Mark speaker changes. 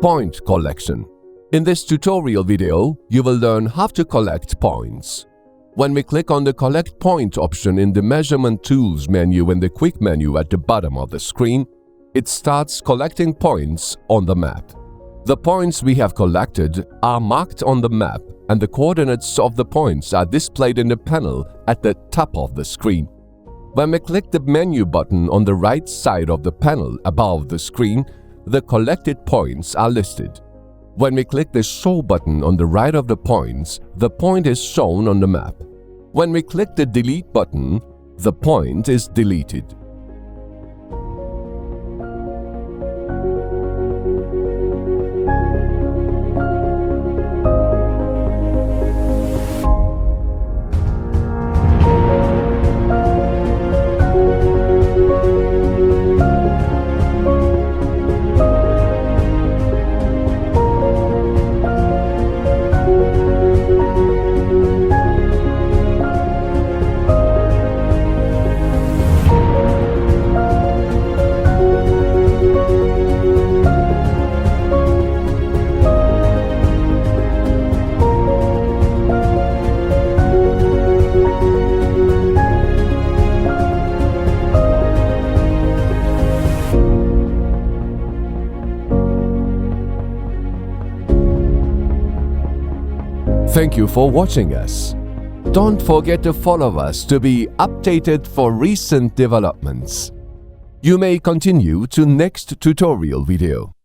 Speaker 1: Point collection. In this tutorial video, you will learn how to collect points. When we click on the Collect Point option in the Measurement Tools menu in the Quick menu at the bottom of the screen, it starts collecting points on the map. The points we have collected are marked on the map, and the coordinates of the points are displayed in the panel at the top of the screen. When we click the menu button on the right side of the panel above the screen, the collected points are listed. When we click the Show button on the right of the points, the point is shown on the map. When we click the Delete button, the point is deleted. Thank you for watching us. Don't forget to follow us to be updated for recent developments. You may continue to next tutorial video.